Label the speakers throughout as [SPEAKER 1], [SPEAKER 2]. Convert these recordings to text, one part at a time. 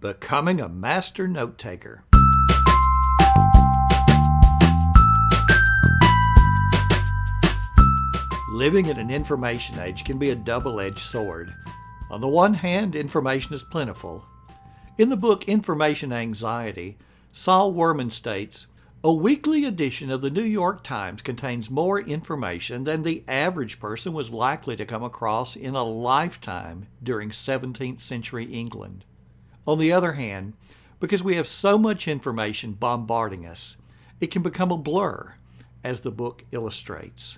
[SPEAKER 1] Becoming a Master Note-Taker. Living in an information age can be a double-edged sword. On the one hand, information is plentiful. In the book Information Anxiety, Saul Wurman states, "A weekly edition of the New York Times contains more information than the average person was likely to come across in a lifetime during 17th century England." On the other hand, because we have so much information bombarding us, it can become a blur, as the book illustrates.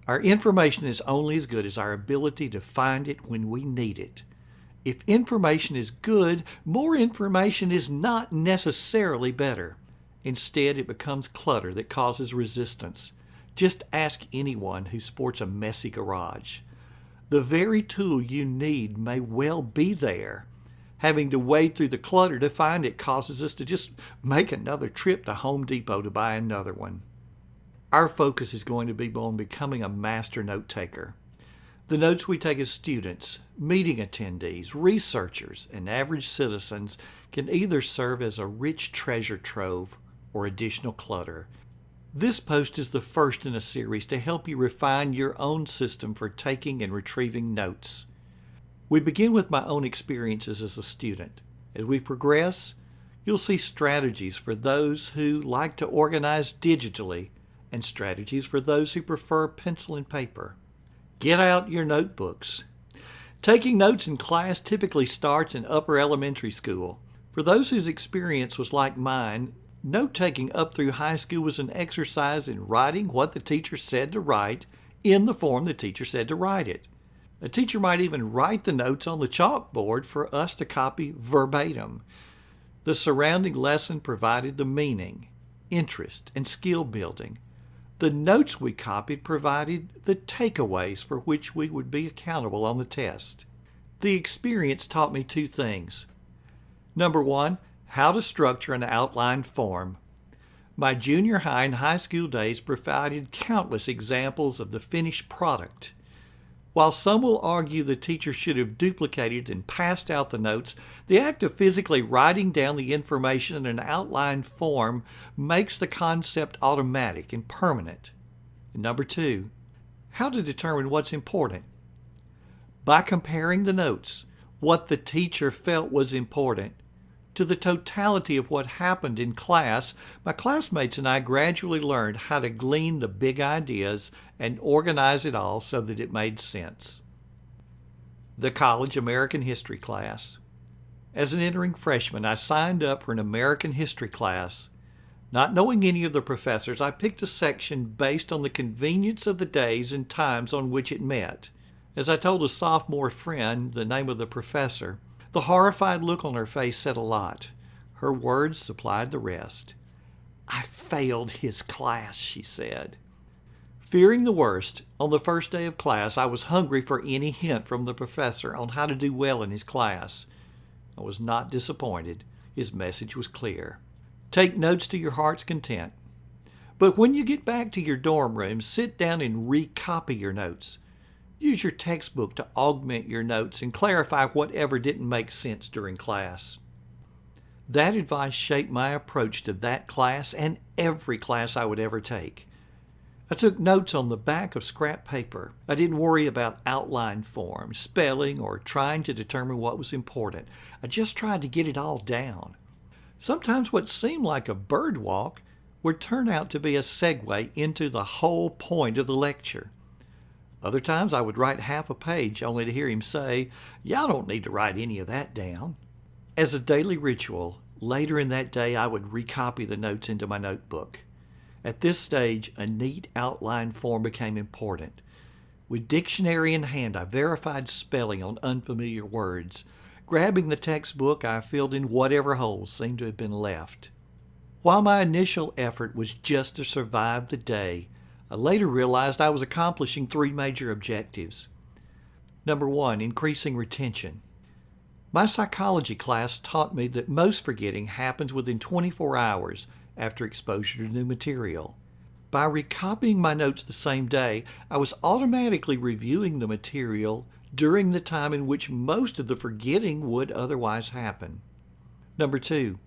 [SPEAKER 1] Our information is only as good as our ability to find it when we need it. If information is good, more information is not necessarily better. Instead, it becomes clutter that causes resistance. Just ask anyone who sports a messy garage. The very tool you need may well be there. Having to wade through the clutter to find it causes us to just make another trip to Home Depot to buy another one. Our focus is going to be on becoming a master note-taker. The notes we take as students, meeting attendees, researchers, and average citizens can either serve as a rich treasure trove or additional clutter. This post is the first in a series to help you refine your own system for taking and retrieving notes. We begin with my own experiences as a student. As we progress, you'll see strategies for those who like to organize digitally and strategies for those who prefer pencil and paper. Get out your notebooks. Taking notes in class typically starts in upper elementary school. For those whose experience was like mine, note-taking up through high school was an exercise in writing what the teacher said to write in the form the teacher said to write it. A teacher might even write the notes on the chalkboard for us to copy verbatim. The surrounding lesson provided the meaning, interest, and skill building. The notes we copied provided the takeaways for which we would be accountable on the test. The experience taught me two things. Number one, how to structure an outline form. My junior high and high school days provided countless examples of the finished product. While some will argue the teacher should have duplicated and passed out the notes, the act of physically writing down the information in an outline form makes the concept automatic and permanent. And number two, how to determine what's important. By comparing the notes, what the teacher felt was important, to the totality of what happened in class, my classmates and I gradually learned how to glean the big ideas and organize it all so that it made sense. The College American History class. As an entering freshman, I signed up for an American history class. Not knowing any of the professors, I picked a section based on the convenience of the days and times on which it met. As I told a sophomore friend the name of the professor, the horrified look on her face said a lot. Her words supplied the rest. "I failed his class," she said. Fearing the worst, on the first day of class, I was hungry for any hint from the professor on how to do well in his class. I was not disappointed. His message was clear. Take notes to your heart's content. But when you get back to your dorm room, sit down and recopy your notes. Use your textbook to augment your notes and clarify whatever didn't make sense during class. That advice shaped my approach to that class and every class I would ever take. I took notes on the back of scrap paper. I didn't worry about outline form, spelling, or trying to determine what was important. I just tried to get it all down. Sometimes what seemed like a bird walk would turn out to be a segue into the whole point of the lecture. Other times I would write half a page only to hear him say, "Y'all don't need to write any of that down." As a daily ritual, later in that day I would recopy the notes into my notebook. At this stage, a neat outline form became important. With dictionary in hand, I verified spelling on unfamiliar words. Grabbing the textbook, I filled in whatever holes seemed to have been left. While my initial effort was just to survive the day, I later realized I was accomplishing three major objectives. Number one, increasing retention. My psychology class taught me that most forgetting happens within 24 hours after exposure to new material. By recopying my notes the same day, I was automatically reviewing the material during the time in which most of the forgetting would otherwise happen. Number 2,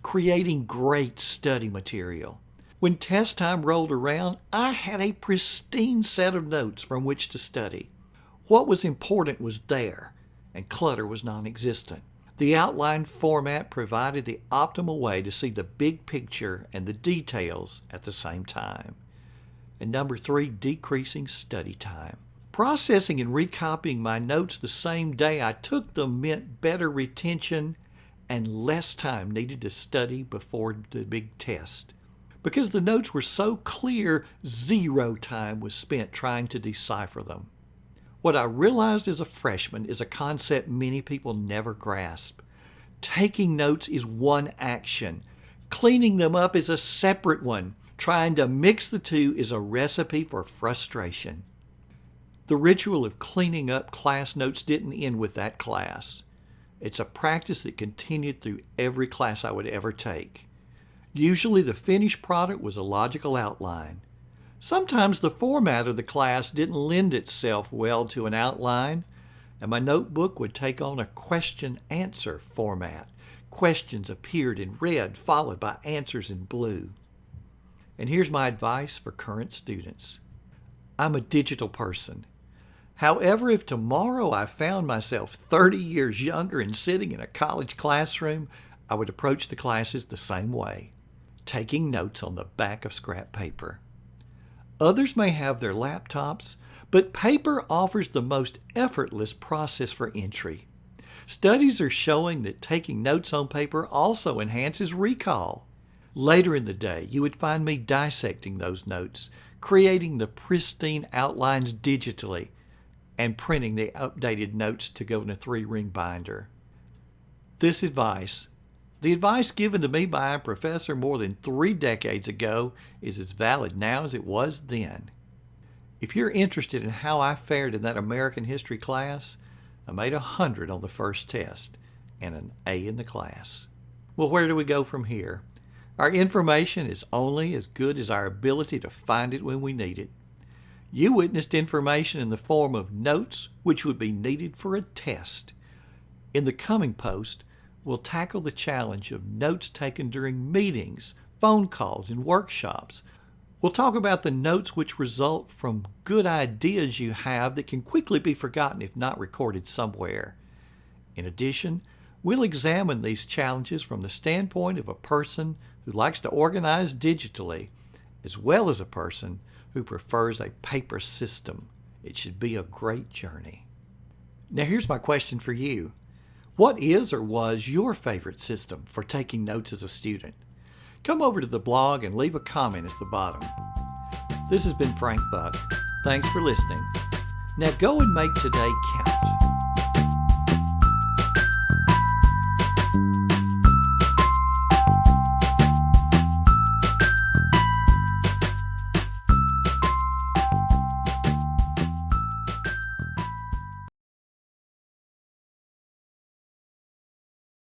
[SPEAKER 1] creating great study material. When test time rolled around, I had a pristine set of notes from which to study. What was important was there, and clutter was non-existent. The outline format provided the optimal way to see the big picture and the details at the same time. And number 3, decreasing study time. Processing and recopying my notes the same day I took them meant better retention and less time needed to study before the big test. Because the notes were so clear, zero time was spent trying to decipher them. What I realized as a freshman is a concept many people never grasp. Taking notes is one action. Cleaning them up is a separate one. Trying to mix the two is a recipe for frustration. The ritual of cleaning up class notes didn't end with that class. It's a practice that continued through every class I would ever take. Usually the finished product was a logical outline. Sometimes the format of the class didn't lend itself well to an outline, and my notebook would take on a question-answer format. Questions appeared in red, followed by answers in blue. And here's my advice for current students. I'm a digital person. However, if tomorrow I found myself 30 years younger and sitting in a college classroom, I would approach the classes the same way, taking notes on the back of scrap paper. Others may have their laptops, but paper offers the most effortless process for entry. Studies are showing that taking notes on paper also enhances recall. Later in the day, you would find me dissecting those notes, creating the pristine outlines digitally, and printing the updated notes to go in a 3-ring binder. The advice given to me by a professor more than 3 decades ago is as valid now as it was then. If you're interested in how I fared in that American history class, I made 100 on the first test and an A in the class. Well, where do we go from here? Our information is only as good as our ability to find it when we need it. You witnessed information in the form of notes which would be needed for a test. In the coming post, we'll tackle the challenge of notes taken during meetings, phone calls, and workshops. We'll talk about the notes which result from good ideas you have that can quickly be forgotten if not recorded somewhere. In addition, we'll examine these challenges from the standpoint of a person who likes to organize digitally, as well as a person who prefers a paper system. It should be a great journey. Now here's my question for you. What is or was your favorite system for taking notes as a student? Come over to the blog and leave a comment at the bottom. This has been Frank Buck. Thanks for listening. Now go and make today count.